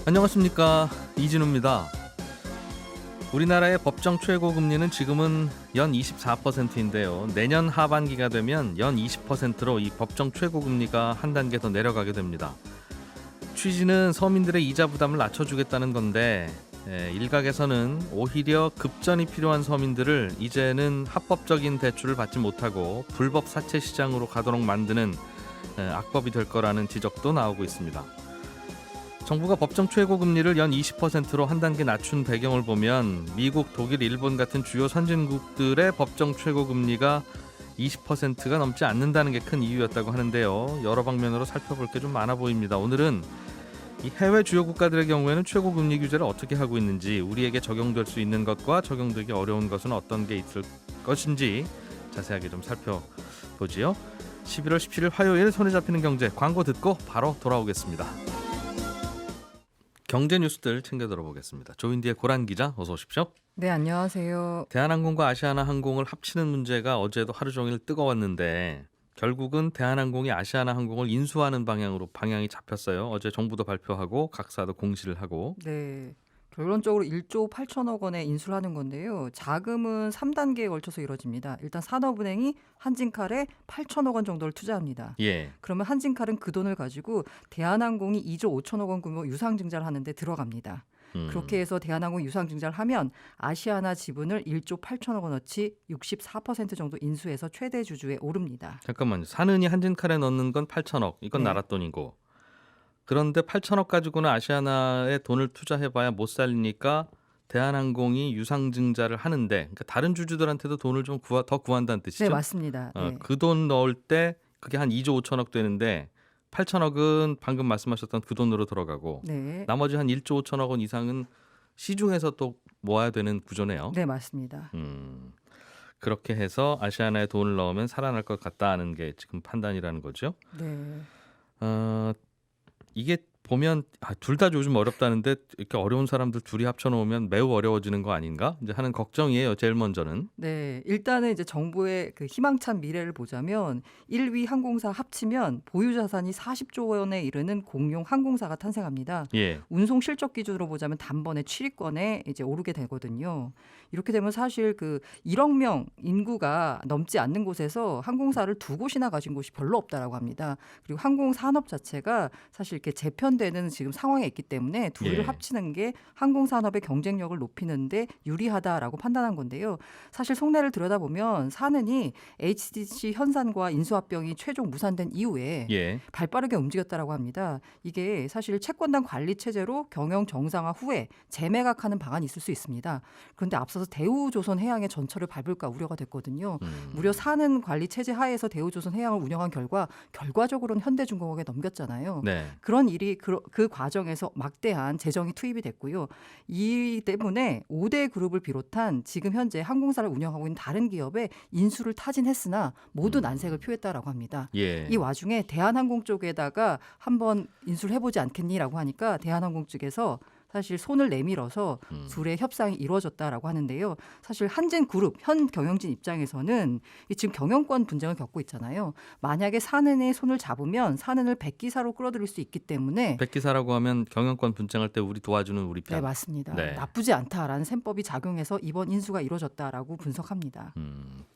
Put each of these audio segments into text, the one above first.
안녕하십니까, 이진우입니다. 우리나라의 법정 최고금리는 지금은 연 24%인데요. 내년 하반기가 되면 연 20%로 이 법정 최고금리가 한 단계 더 내려가게 됩니다. 취지는 서민들의 이자 부담을 낮춰주겠다는 건데 일각에서는 오히려 급전이 필요한 서민들을 이제는 합법적인 대출을 받지 못하고 불법 사채 시장으로 가도록 만드는 악법이 될 거라는 지적도 나오고 있습니다. 정부가 법정 최고금리를 연 20%로 한 단계 낮춘 배경을 보면 미국, 독일, 일본 같은 주요 선진국들의 법정 최고금리가 20%가 넘지 않는다는 게 큰 이유였다고 하는데요. 여러 방면으로 살펴볼 게 좀 많아 보입니다. 오늘은 이 해외 주요 국가들의 경우에는 최고금리 규제를 어떻게 하고 있는지, 우리에게 적용될 수 있는 것과 적용되기 어려운 것은 어떤 게 있을 것인지 자세하게 좀 살펴보지요. 11월 17일 화요일 손에 잡히는 경제, 광고 듣고 바로 돌아오겠습니다. 경제 뉴스들 챙겨 들어보겠습니다. 조인디의 고란 기자, 어서 오십시오. 네, 안녕하세요. 대한항공과 아시아나항공을 합치는 문제가 어제도 하루 종일 뜨거웠는데 결국은 대한항공이 아시아나항공을 인수하는 방향이 잡혔어요. 어제 정부도 발표하고 각사도 공시를 하고. 네. 결론적으로 1조 8천억 원에 인수를 하는 건데요. 자금은 3단계에 걸쳐서 이루어집니다. 일단 산업은행이 한진칼에 8천억 원 정도를 투자합니다. 예. 그러면 한진칼은 그 돈을 가지고 대한항공이 2조 5천억 원 규모 유상증자를 하는데 들어갑니다. 그렇게 해서 대한항공이 유상증자를 하면 아시아나 지분을 1조 8천억 원어치 64% 정도 인수해서 최대 주주에 오릅니다. 잠깐만요. 사는이 한진칼에 넣는 건 8천억. 이건 네. 나라 돈이고. 그런데 8천억 가지고는 아시아나에 돈을 투자해봐야 못 살리니까 대한항공이 유상증자를 하는데, 그러니까 다른 주주들한테도 돈을 좀 더 구한다는 뜻이죠? 네, 맞습니다. 네. 그 돈 넣을 때 그게 한 2조 5천억 되는데 8천억은 방금 말씀하셨던 그 돈으로 들어가고 네. 나머지 한 1조 5천억 원 이상은 시중에서 또 모아야 되는 구조네요. 네, 맞습니다. 그렇게 해서 아시아나에 돈을 넣으면 살아날 것 같다는 게 지금 판단이라는 거죠. 네. 이게 보면 둘 다 요즘 어렵다는데 이렇게 어려운 사람들 둘이 합쳐놓으면 매우 어려워지는 거 아닌가 이제 하는 걱정이에요. 제일 먼저는. 네, 일단은 이제 정부의 그 희망찬 미래를 보자면 1위 항공사 합치면 보유 자산이 40조 원에 이르는 공용 항공사가 탄생합니다. 예. 운송 실적 기준으로 보자면 단번에 7위권에 이제 오르게 되거든요. 이렇게 되면 사실 그 1억 명 인구가 넘지 않는 곳에서 항공사를 두 곳이나 가진 곳이 별로 없다라고 합니다. 그리고 항공 산업 자체가 사실 이렇게 재편되는 지금 상황에 있기 때문에 둘을 예. 합치는 게 항공 산업의 경쟁력을 높이는데 유리하다라고 판단한 건데요. 사실 속내를 들여다보면 사는이 HDC 현산과 인수합병이 최종 무산된 이후에 예. 발빠르게 움직였다라고 합니다. 이게 사실 채권단 관리 체제로 경영 정상화 후에 재매각하는 방안이 있을 수 있습니다. 그런데 앞서서 대우조선해양의 전철을 밟을까 우려가 됐거든요. 무려 사는 관리 체제 하에서 대우조선해양을 운영한 결과적으로는 현대중공업에 넘겼잖아요. 네. 그런 일이 그 과정에서 막대한 재정이 투입이 됐고요. 이 때문에 5대 그룹을 비롯한 지금 현재 항공사를 운영하고 있는 다른 기업에 인수를 타진했으나 모두 난색을 표했다라고 합니다. 예. 이 와중에 대한항공 쪽에다가 한번 인수를 해보지 않겠니라고 하니까 대한항공 측에서 사실 손을 내밀어서 둘의 협상이 이루어졌다라고 하는데요. 사실 한진그룹 현 경영진 입장에서는 지금 경영권 분쟁을 겪고 있잖아요. 만약에 산은의 손을 잡으면 산은을 백기사로 끌어들일 수 있기 때문에 백기사라고 하면 경영권 분쟁할 때 우리 도와주는 우리 편. 네, 맞습니다. 네. 나쁘지 않다라는 셈법이 작용해서 이번 인수가 이루어졌다라고 분석합니다.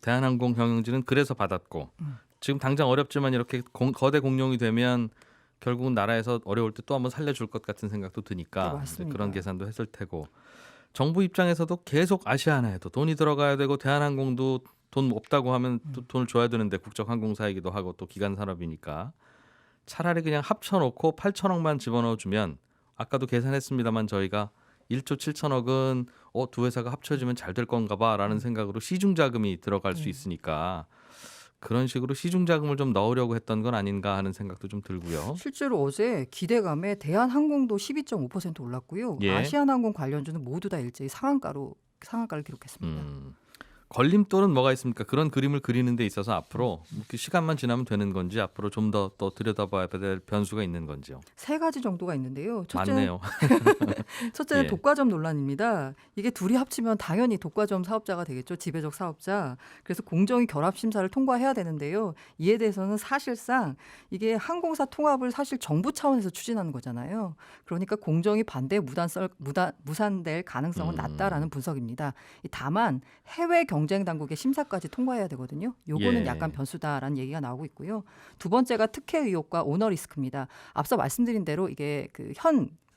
대한항공 경영진은 그래서 받았고 지금 당장 어렵지만 이렇게 거대 공룡이 되면 결국은 나라에서 어려울 때 또 한번 살려줄 것 같은 생각도 드니까 네, 맞습니다. 그런 계산도 했을 테고, 정부 입장에서도 계속 아시아나에도 돈이 들어가야 되고 대한항공도 돈 없다고 하면 또 돈을 줘야 되는데 국적항공사이기도 하고 또 기간 산업이니까 차라리 그냥 합쳐놓고 8천억만 집어넣어주면, 아까도 계산했습니다만 저희가 1조 7천억은 두 회사가 합쳐지면 잘 될 건가 봐라는 생각으로 시중자금이 들어갈 수 있으니까 그런 식으로 시중자금을 좀 넣으려고 했던 건 아닌가 하는 생각도 좀 들고요. 실제로 어제 기대감에 대한항공도 12.5% 올랐고요. 예. 아시아나항공 관련주는 모두 다 일제히 상한가를 기록했습니다. 걸림돌은 뭐가 있습니까? 그런 그림을 그리는 데 있어서 앞으로 그 시간만 지나면 되는 건지 앞으로 좀 더 또 들여다봐야 될 변수가 있는 건지요. 세 가지 정도가 있는데요. 첫째는 많네요. 예. 독과점 논란입니다. 이게 둘이 합치면 당연히 독과점 사업자가 되겠죠. 지배적 사업자. 그래서 공정위 결합 심사를 통과해야 되는데요. 이에 대해서는 사실상 이게 항공사 통합을 사실 정부 차원에서 추진하는 거잖아요. 그러니까 공정위 반대에 무산될 가능성은 낮다라는 분석입니다. 다만 해외 경쟁 당국의 심사까지 통과해야 되거든요. 요거는 예. 약간 변수다라는 얘기가 나오고 있고요. 두 번째가 특혜 의혹과 오너 리스크입니다. 앞서 말씀드린 대로 이게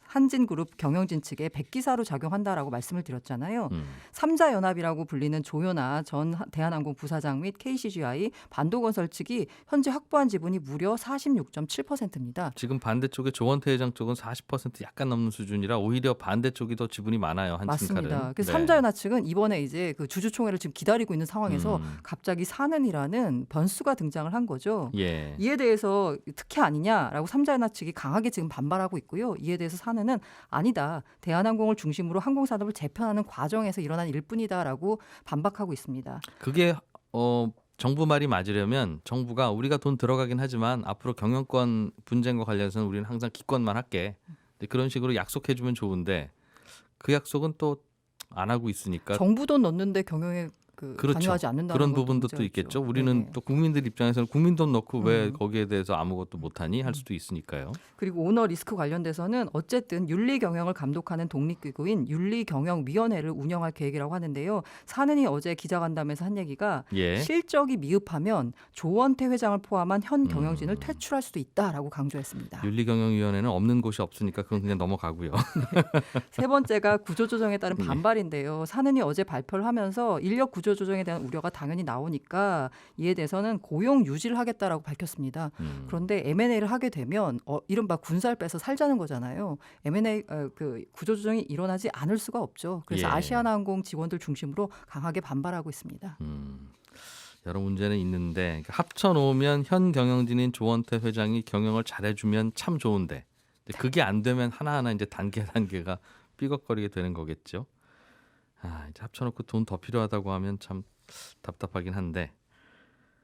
한진그룹 경영진 측에 백기사로 작용한다라고 말씀을 드렸잖아요. 삼자연합이라고 불리는 조현아 전 대한항공 부사장 및 KCGI 반도건설 측이 현재 확보한 지분이 무려 46.7%입니다. 지금 반대쪽에 조원태 회장 쪽은 40% 약간 넘는 수준이라 오히려 반대쪽이 더 지분이 많아요. 한친칼은. 맞습니다. 그래서 삼자연합 측은 이번에 이제 그 주주총회를 지금 기다리고 있는 상황에서 갑자기 사는이라는 변수가 등장을 한 거죠. 예. 이에 대해서 특혜 아니냐라고 삼자연합 측이 강하게 지금 반발하고 있고요. 이에 대해서 사는 아니다. 대한항공을 중심으로 항공산업을 재편하는 과정에서 일어난 일뿐이다라고 반박하고 있습니다. 그게 정부 말이 맞으려면 정부가 우리가 돈 들어가긴 하지만 앞으로 경영권 분쟁과 관련해서는 우리는 항상 기권만 할게. 그런 식으로 약속해주면 좋은데 그 약속은 또 안 하고 있으니까 정부 돈 넣는데 경영에 그렇죠. 관여하지 않는다는 그런 것도 부분도 문제가 또 있겠죠. 있죠. 우리는 네. 또 국민들 입장에서는 국민 돈 넣고 왜 거기에 대해서 아무것도 못하니 할 수도 있으니까요. 그리고 오너 리스크 관련돼서는 어쨌든 윤리 경영을 감독하는 독립기구인 윤리경영위원회를 운영할 계획이라고 하는데요. 사는이 어제 기자간담회에서 한 얘기가 예. 실적이 미흡하면 조원태 회장을 포함한 현 경영진을 퇴출할 수도 있다라고 강조했습니다. 윤리경영위원회는 없는 곳이 없으니까 그건 그냥 넘어가고요. 세 번째가 구조조정에 따른 예. 반발인데요. 사는이 어제 발표를 하면서 인력 구조조정에 대한 우려가 당연히 나오니까 이에 대해서는 고용 유지를 하겠다라고 밝혔습니다. 그런데 M&A를 하게 되면 이른바 군살 빼서 살자는 거잖아요. M&A 그 구조조정이 일어나지 않을 수가 없죠. 그래서 예. 아시아나항공 직원들 중심으로 강하게 반발하고 있습니다. 여러 문제는 있는데 합쳐놓으면 현 경영진인 조원태 회장이 경영을 잘해주면 참 좋은데 그게 안 되면 하나하나 이제 단계가 삐걱거리게 되는 거겠죠. 이제 합쳐놓고 돈 더 필요하다고 하면 참 답답하긴 한데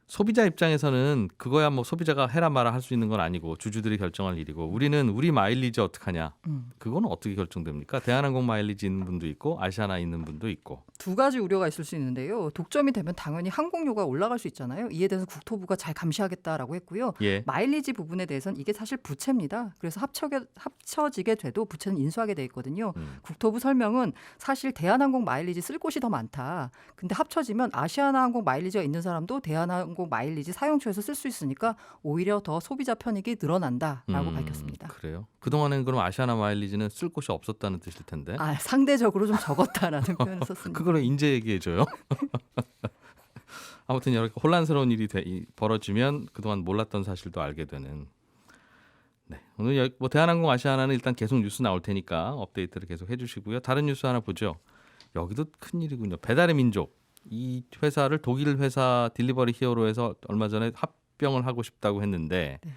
소비자 입장에서는 그거야 뭐 소비자가 해라 마라 할 수 있는 건 아니고 주주들이 결정할 일이고 우리는 우리 마일리지 어떡하냐. 그거는 어떻게 결정됩니까? 대한항공 마일리지 있는 분도 있고 아시아나 있는 분도 있고. 두 가지 우려가 있을 수 있는데요. 독점이 되면 당연히 항공료가 올라갈 수 있잖아요. 이에 대해서 국토부가 잘 감시하겠다라고 했고요. 예. 마일리지 부분에 대해서는 이게 사실 부채입니다. 그래서 합쳐지게 돼도 부채는 인수하게 돼 있거든요. 국토부 설명은 사실 대한항공 마일리지 쓸 곳이 더 많다. 근데 합쳐지면 아시아나항공 마일리지가 있는 사람도 대한항공 마일리지 사용처에서 쓸 수 있으니까 오히려 더 소비자 편익이 늘어난다라고 밝혔습니다. 그래요? 그동안에는 그럼 아시아나 마일리지는 쓸 곳이 없었다는 뜻일 텐데. 상대적으로 좀 적었다라는 표현을 썼습니다. 그거를 인제 얘기해줘요. 아무튼 이렇게 혼란스러운 일이 벌어지면 그동안 몰랐던 사실도 알게 되는. 네, 오늘 뭐 대한항공 아시아나는 일단 계속 뉴스 나올 테니까 업데이트를 계속 해주시고요. 다른 뉴스 하나 보죠. 여기도 큰 일이군요. 배달의 민족. 이 회사를 독일 회사 딜리버리 히어로에서 얼마 전에 합병을 하고 싶다고 했는데 네.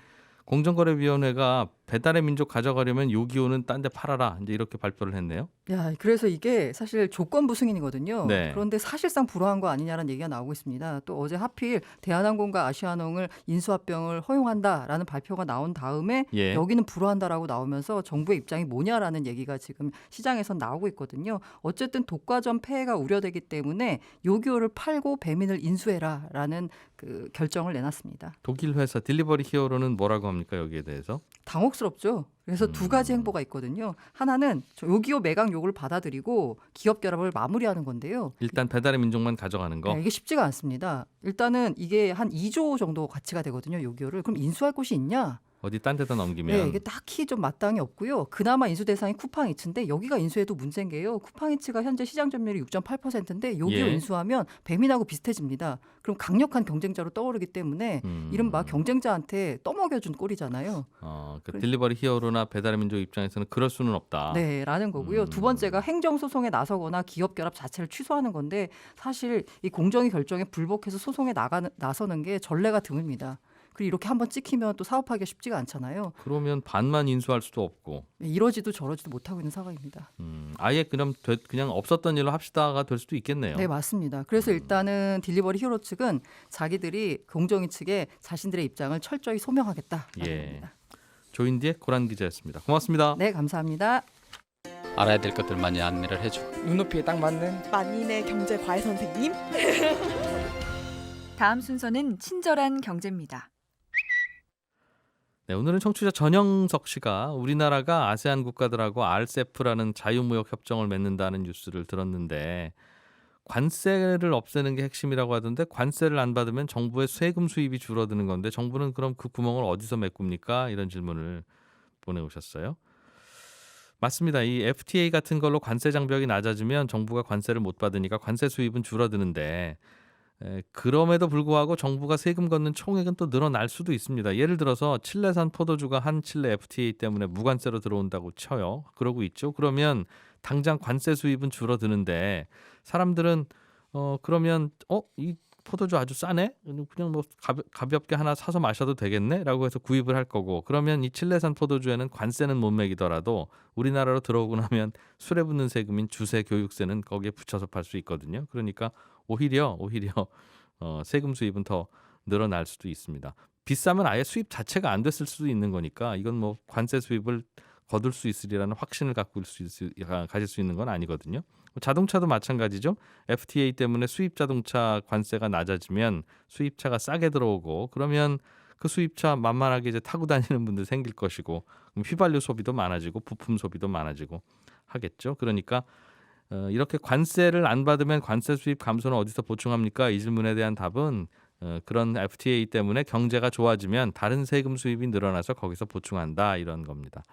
공정거래위원회가 배달의 민족 가져가려면 요기요는 딴 데 팔아라 이제 이렇게 발표를 했네요. 야, 그래서 이게 사실 조건부 승인이거든요. 네. 그런데 사실상 불허한 거 아니냐라는 얘기가 나오고 있습니다. 또 어제 하필 대한항공과 아시아나항공을 인수합병을 허용한다라는 발표가 나온 다음에 예. 여기는 불허한다라고 나오면서 정부의 입장이 뭐냐라는 얘기가 지금 시장에서 나오고 있거든요. 어쨌든 독과점 폐해가 우려되기 때문에 요기요를 팔고 배민을 인수해라라는 그 결정을 내놨습니다. 독일 회사 딜리버리 히어로는 뭐라고 합니까 여기에 대해서? 당혹스럽죠. 그래서 두 가지 행보가 있거든요. 하나는 요기요 매각 요구를 받아들이고 기업 결합을 마무리하는 건데요. 일단 배달의 민족만 가져가는 거. 네, 이게 쉽지가 않습니다. 일단은 이게 한 2조 정도 가치가 되거든요. 요기요를. 그럼 인수할 곳이 있냐? 어디 딴 데다 넘기면. 네, 이게 딱히 좀 마땅히 없고요. 그나마 인수 대상이 쿠팡이츠인데 여기가 인수해도 문제인 게요. 쿠팡이츠가 현재 시장 점유율이 6.8%인데 요기요 예. 인수하면 배민하고 비슷해집니다. 그럼 강력한 경쟁자로 떠오르기 때문에 이른바 경쟁자한테 떠먹여준 꼴이잖아요. 그 딜리버리 히어로나 배달의 민족 입장에서는 그럴 수는 없다. 네, 라는 거고요. 두 번째가 행정소송에 나서거나 기업 결합 자체를 취소하는 건데 사실 이 공정위 결정에 불복해서 소송에 나서는 게 전례가 드뭅니다. 그리고 이렇게 한번 찍히면 또 사업하기가 쉽지가 않잖아요. 그러면 반만 인수할 수도 없고 이러지도 저러지도 못하고 있는 상황입니다. 아예 그냥 없었던 일로 합시다가 될 수도 있겠네요. 네, 맞습니다. 그래서 일단은 딜리버리 히어로 측은 자기들이 공정위 측에 자신들의 입장을 철저히 소명하겠다라는 겁니다. 조인디의 고란 기자였습니다. 고맙습니다. 네, 감사합니다. 알아야 될 것들 많이 안내를 해주고 눈높이에 딱 맞는 만인의 경제 과외 선생님. 다음 순서는 친절한 경제입니다. 네, 오늘은 청취자 전영석 씨가 우리나라가 아세안 국가들하고 RCEP라는 자유무역 협정을 맺는다는 뉴스를 들었는데 관세를 없애는 게 핵심이라고 하던데 관세를 안 받으면 정부의 세금 수입이 줄어드는 건데 정부는 그럼 그 구멍을 어디서 메꿉니까? 이런 질문을 보내오셨어요. 맞습니다. 이 FTA 같은 걸로 관세 장벽이 낮아지면 정부가 관세를 못 받으니까 관세 수입은 줄어드는데 그럼에도 불구하고 정부가 세금 걷는 총액은 또 늘어날 수도 있습니다. 예를 들어서 칠레산 포도주가 한 칠레 FTA 때문에 무관세로 들어온다고 쳐요. 그러고 있죠. 그러면 당장 관세 수입은 줄어드는데 사람들은 그러면 이 포도주 아주 싸네? 그냥 뭐 가볍게 하나 사서 마셔도 되겠네? 라고 해서 구입을 할 거고 그러면 이 칠레산 포도주에는 관세는 못 매기더라도 우리나라로 들어오고 나면 술에 붙는 세금인 주세, 교육세는 거기에 붙여서 팔 수 있거든요. 그러니까 오히려 세금 수입은 더 늘어날 수도 있습니다. 비싸면 아예 수입 자체가 안 됐을 수도 있는 거니까 이건 뭐 관세 수입을 거둘 수 있으리라는 확신을 가질 수 있는 건 아니거든요. 자동차도 마찬가지죠. FTA 때문에 수입 자동차 관세가 낮아지면 수입차가 싸게 들어오고 그러면 그 수입차 만만하게 이제 타고 다니는 분들 생길 것이고 휘발유 소비도 많아지고 부품 소비도 많아지고 하겠죠. 그러니까 이렇게 관세를 안 받으면 관세 수입 감소는 어디서 보충합니까? 이 질문에 대한 답은 그런 FTA 때문에 경제가 좋아지면 다른 세금 수입이 늘어나서 거기서 보충한다 이런 겁니다.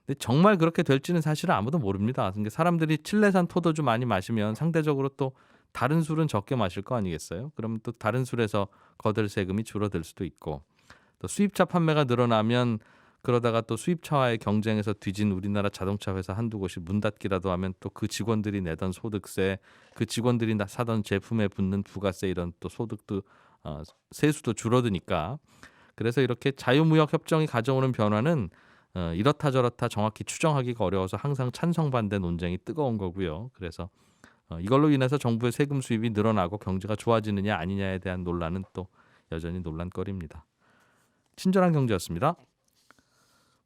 근데 정말 그렇게 될지는 사실은 아무도 모릅니다. 그러니까 사람들이 칠레산 포도주 많이 마시면 상대적으로 또 다른 술은 적게 마실 거 아니겠어요? 그러면 또 다른 술에서 거둘 세금이 줄어들 수도 있고 또 수입차 판매가 늘어나면 그러다가 또 수입차와의 경쟁에서 뒤진 우리나라 자동차 회사 한두 곳이 문 닫기라도 하면 또 그 직원들이 내던 소득세, 그 직원들이 사던 제품에 붙는 부가세 이런 또 소득도 세수도 줄어드니까 그래서 이렇게 자유무역 협정이 가져오는 변화는 이렇다 저렇다 정확히 추정하기가 어려워서 항상 찬성 반대 논쟁이 뜨거운 거고요. 그래서 이걸로 인해서 정부의 세금 수입이 늘어나고 경제가 좋아지느냐 아니냐에 대한 논란은 또 여전히 논란거리입니다. 친절한 경제였습니다.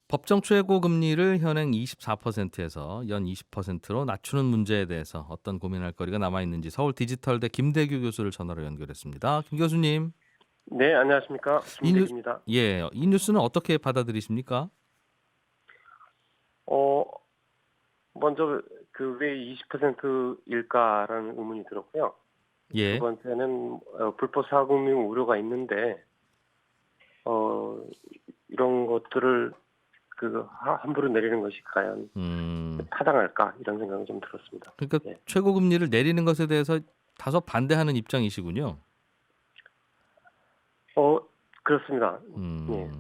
법정 최고 금리를 현행 24%에서 연 20%로 낮추는 문제에 대해서 어떤 고민할 거리가 남아있는지 서울 디지털대 김대규 교수를 전화로 연결했습니다. 김 교수님. 네, 안녕하십니까. 김대규입니다. 이 뉴스는 어떻게 받아들이십니까? 먼저 그 왜 20%일까라는 의문이 들었고요. 예. 두 번째는 불법 사금융 우려가 있는데 이런 것들을 함부로 내리는 것이 과연 타당할까 이런 생각이 좀 들었습니다. 그러니까 네. 최고 금리를 내리는 것에 대해서 다소 반대하는 입장이시군요. 그렇습니다. 예.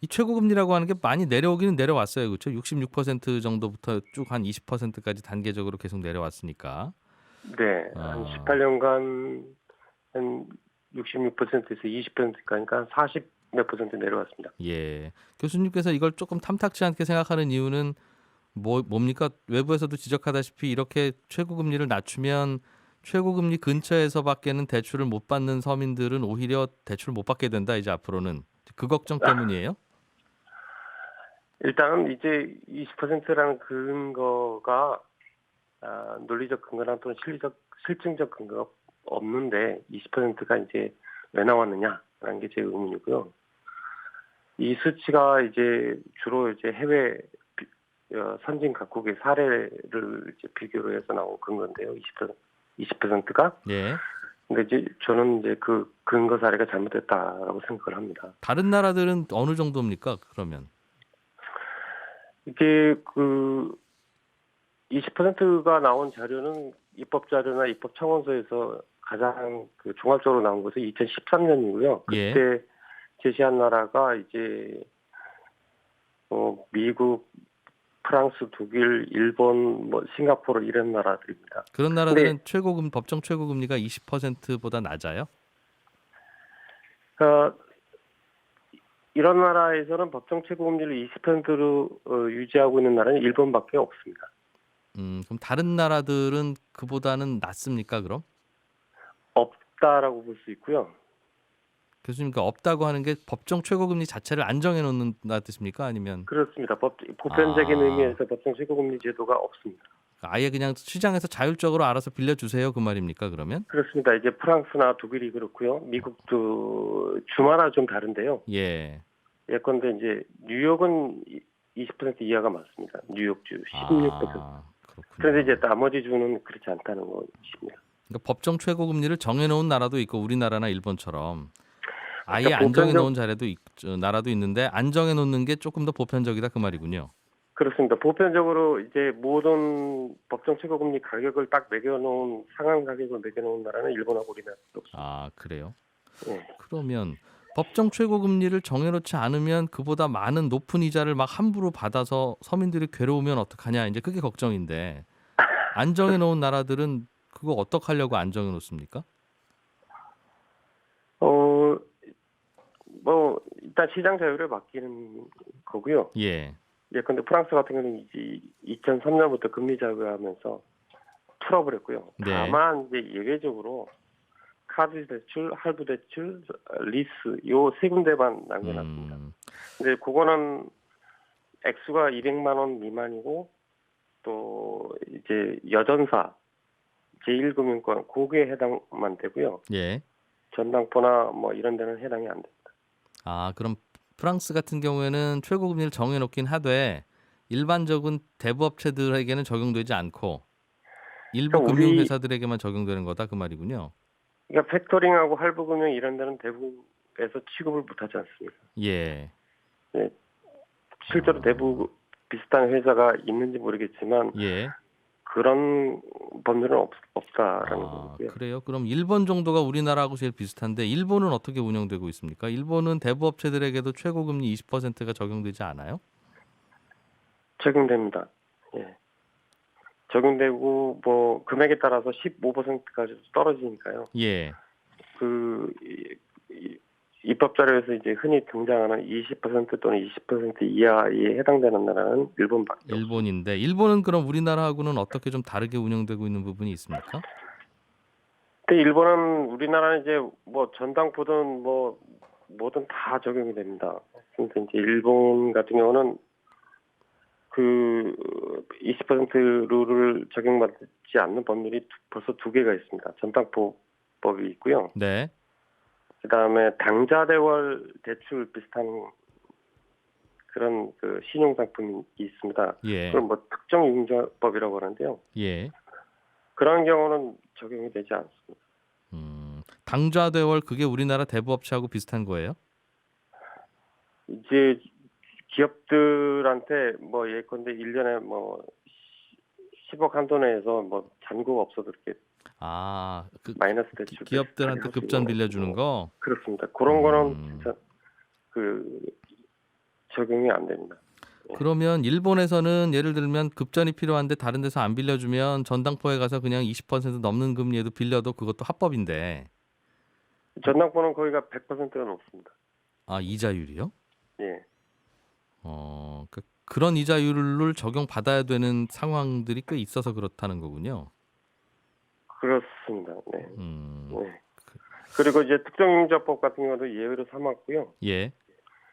이 최고 금리라고 하는 게 많이 내려오기는 내려왔어요. 그렇죠? 66% 정도부터 쭉 한 20%까지 단계적으로 계속 내려왔으니까. 네. 한 18년간 한 66%에서 20%까지 한 40몇 % 내려왔습니다. 예. 교수님께서 이걸 조금 탐탁지 않게 생각하는 이유는 뭡니까? 외부에서도 지적하다시피 이렇게 최고 금리를 낮추면 최고 금리 근처에서밖에는 대출을 못 받는 서민들은 오히려 대출을 못 받게 된다. 이제 앞으로는 그 걱정 때문이에요? 일단은 이제 20%라는 근거가 논리적 근거나 또는 실증적 근거가 없는데 20%가 이제 왜 나왔느냐라는 게 제 의문이고요. 이 수치가 이제 주로 이제 해외 선진 각국의 사례를 이제 비교로 해서 나온 근거인데요. 20%가. 예. 근데 이제 저는 이제 그 근거 사례가 잘못됐다라고 생각을 합니다. 다른 나라들은 어느 정도입니까? 그러면 이게 20%가 나온 자료는 입법 자료나 입법 청원서에서 가장 종합적으로 나온 것은 2013년이고요. 그때 예. 제시한 나라가 이제 미국, 프랑스, 독일, 일본, 싱가포르 이런 나라들입니다. 그런 나라들은 법정 최고 금리가 20%보다 낮아요? 이런 나라에서는 법정 최고금리를 20%로 유지하고 있는 나라는 일본밖에 없습니다. 그럼 다른 나라들은 그보다는 낮습니까? 그럼 없다라고 볼 수 있고요. 교수님, 그 없다고 하는 게 법정 최고금리 자체를 안정해 놓는다 뜻입니까? 아니면 그렇습니다. 보편적인 아. 의미에서 법정 최고금리 제도가 없습니다. 아예 그냥 시장에서 자율적으로 알아서 빌려주세요 그 말입니까? 그러면 그렇습니다. 이제 프랑스나 독일이 그렇고요. 미국도 주마다 좀 다른데요. 예. 예컨대 이제 뉴욕은 20% 이하가 맞습니다. 뉴욕주 16%. 그렇군요. 그런데 이제 나머지 주는 그렇지 않다는 것입니다. 그러니까 법정 최고금리를 정해놓은 나라도 있고 우리나라나 일본처럼 아예 그러니까 안 정해놓은 나라도 있는데 안 정해놓는 게 조금 더 보편적이다 그 말이군요. 그렇습니다. 보편적으로 이제 모든 법정 최고금리 가격을 딱 매겨놓은 상한 가격을 매겨놓은 나라는 일본하고 우리나라밖에 없습니다. 아 그래요? 네. 그러면 법정 최고금리를 정해놓지 않으면 그보다 많은 높은 이자를 막 함부로 받아서 서민들이 괴로우면 어떡하냐 이제 그게 걱정인데 안 정해놓은 나라들은 그거 어떡하려고 안 정해놓습니까? 뭐 일단 시장 자유를 맡기는 거고요. 예. 예컨대 프랑스 같은 경우는 이제 2003년부터 금리 자유화하면서 풀업을 했고요. 네. 다만 이제 예외적으로 카드 대출, 할부 대출, 리스 요 세 군데만 남겨놨습니다. 근데 그거는 액수가 200만 원 미만이고 또 이제 여전사 제1금융권 그게 해당만 되고요. 예. 전당포나 뭐 이런 데는 해당이 안 됩니다. 아, 그럼 프랑스 같은 경우에는 최고금리를 정해놓긴 하되 일반적인 대부업체들에게는 적용되지 않고 일부 그러니까 금융회사들에게만 적용되는 거다 그 말이군요. 그러니까 팩토링하고 할부금융 이런 데는 대부에서 취급을 못하지 않습니다. 예. 네. 실제로 대부 비슷한 회사가 있는지 모르겠지만 예. 그런 법률은 없다라는 거고요. 그래요? 그럼 일본 정도가 우리나라하고 제일 비슷한데 일본은 어떻게 운영되고 있습니까? 일본은 대부업체들에게도 최고금리 20%가 적용되지 않아요? 적용됩니다. 예. 적용되고 뭐 금액에 따라서 15%까지 떨어지니까요. 예. 입법 자료에서 이제 흔히 등장하는 20% 또는 20% 이하에 해당되는 나라는 일본밖에 없습니다. 일본인데 일본은 그럼 우리나라하고는 어떻게 좀 다르게 운영되고 있는 부분이 있습니까? 근데 일본은 우리나라는 이제 뭐 전당포든 뭐 뭐든 다 적용이 됩니다. 근데 이제 일본 같은 경우는 그 20% 룰을 적용받지 않는 법률이 벌써 두 개가 있습니다. 전당포법이 있고요. 네. 그다음에 당좌대월 대출 비슷한 그런 그 신용상품이 있습니다. 예. 그걸 뭐 특정융자법이라고 하는데요. 예. 그런 경우는 적용이 되지 않습니다. 당좌대월 그게 우리나라 대부업체하고 비슷한 거예요? 이제 기업들한테 뭐 예컨대 1년에 뭐 10억 한도 내에서 뭐 잔고가 없어도 이렇게 그 마이너스 대출 기업들한테 급전 빌려주는 거? 그렇습니다. 그런 거는 진짜 그 적용이 안 됩니다. 그러면 일본에서는 예를 들면 급전이 필요한데 다른 데서 안 빌려주면 전당포에 가서 그냥 20% 넘는 금리에도 빌려도 그것도 합법인데. 전당포는 거기가 100%가 높습니다. 아, 이자율이요? 예. 그런 이자율을 적용받아야 되는 상황들이 꽤 있어서 그렇다는 거군요. 그렇습니다. 네. 네. 그리고 이제 특정융자법 같은 경우도 예외로 삼았고요. 예.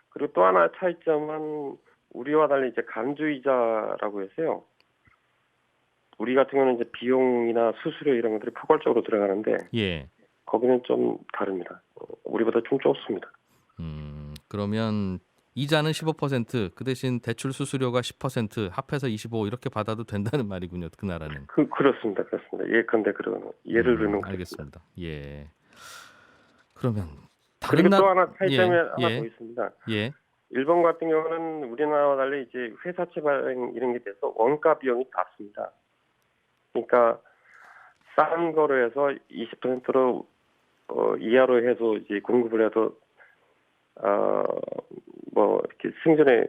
그리고 또 하나 차이점은 우리와 달리 이제 간주이자라고 해서요. 우리 같은 경우는 이제 비용이나 수수료 이런 것들이 포괄적으로 들어가는데 예. 거기는 좀 다릅니다. 우리보다 좀 좋습니다. 그러면 이자는 15%, 그 대신 대출 수수료가 10%, 합해서 25 이렇게 받아도 된다는 말이군요. 그 나라는. 그렇습니다. 예컨대 그런 예를 들면 알겠습니다. 예. 그러면 그리고 또 하나 차이점이 예, 하나 예. 더 있습니다. 예. 일본 같은 경우는 우리나라와 달리 이제 회사채 발행 이런 게 돼서 원가 비용이 낮습니다. 그러니까 싼 거로 해서 20%로 이하로 해서 이제 공급을 해도 뭐 이렇게 생존에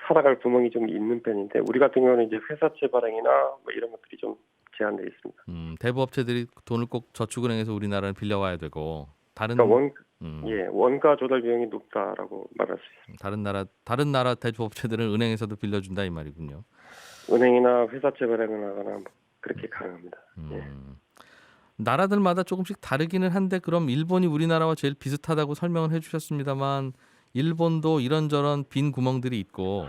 살아갈 구멍이 좀 있는 편인데 우리 같은 경우는 이제 회사채 발행이나 뭐 이런 것들이 좀 제한되어 있습니다. 대부업체들이 돈을 꼭 저축은행에서 우리나라는 빌려와야 되고 다른 그러니까 예, 원가 조달 비용이 높다라고 말할 수 있습니다. 다른 나라 대주업체들은 은행에서도 빌려준다 이 말이군요. 은행이나 회사 채굴하거나 뭐 그렇게 가능합니다. 예. 나라들마다 조금씩 다르기는 한데 그럼 일본이 우리나라와 제일 비슷하다고 설명을 해주셨습니다만 일본도 이런저런 빈 구멍들이 있고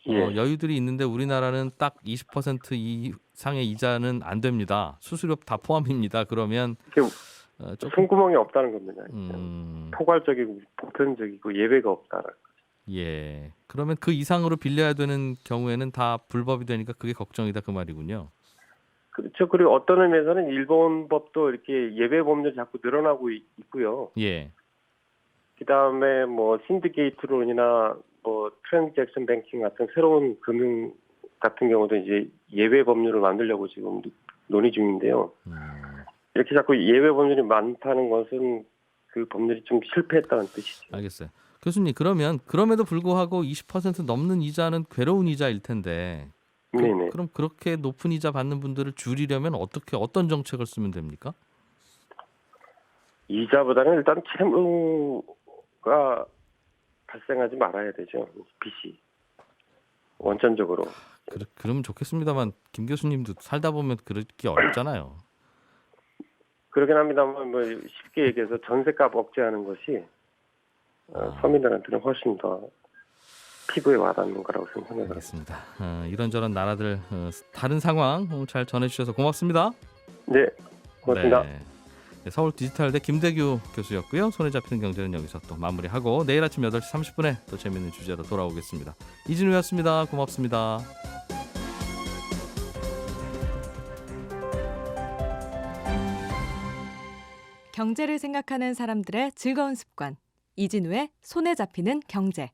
예. 여유들이 있는데 우리나라는 딱 20% 이상의 이자는 안 됩니다. 수수료 다 포함입니다. 그러면 이게 조금 숨구멍이 없다는 겁니다. 음, 포괄적이고 보편적이고 예외가 없다는. 예. 그러면 그 이상으로 빌려야 되는 경우에는 다 불법이 되니까 그게 걱정이다 그 말이군요. 그렇죠. 그리고 어떤 의미에서는 일본 법도 이렇게 예외 법률이 자꾸 늘어나고 있고요. 예. 그다음에 뭐 신디케이트론이나 뭐 트랜잭션 뱅킹 같은 새로운 금융 같은 경우도 이제 예외 법률을 만들려고 지금 논의 중인데요. 이렇게 자꾸 예외 법률이 많다는 것은 그 법률이 좀 실패했다는 뜻이죠. 알겠어요. 교수님 그러면 그럼에도 불구하고 20% 넘는 이자는 괴로운 이자일 텐데 네네. 그럼 그렇게 높은 이자 받는 분들을 줄이려면 어떤 정책을 쓰면 됩니까? 이자보다는 일단 채무가 발생하지 말아야 되죠. 빚이 원천적으로. 그러면 좋겠습니다만 김 교수님도 살다 보면 그렇게 어렵잖아요. 그러긴 합니다만 뭐 쉽게 얘기해서 전세값 억제하는 것이 서민들한테는 훨씬 더 피부에 와닿는 거라고 생각합니다. 알겠습니다. 이런저런 나라들 다른 상황 잘 전해주셔서 고맙습니다. 네, 고맙습니다. 네. 서울 디지털대 김대규 교수였고요. 손에 잡히는 경제는 여기서 또 마무리하고 내일 아침 8시 30분에 또 재밌는 주제로 돌아오겠습니다. 이진우였습니다. 고맙습니다. 경제를 생각하는 사람들의 즐거운 습관. 이진우의 손에 잡히는 경제.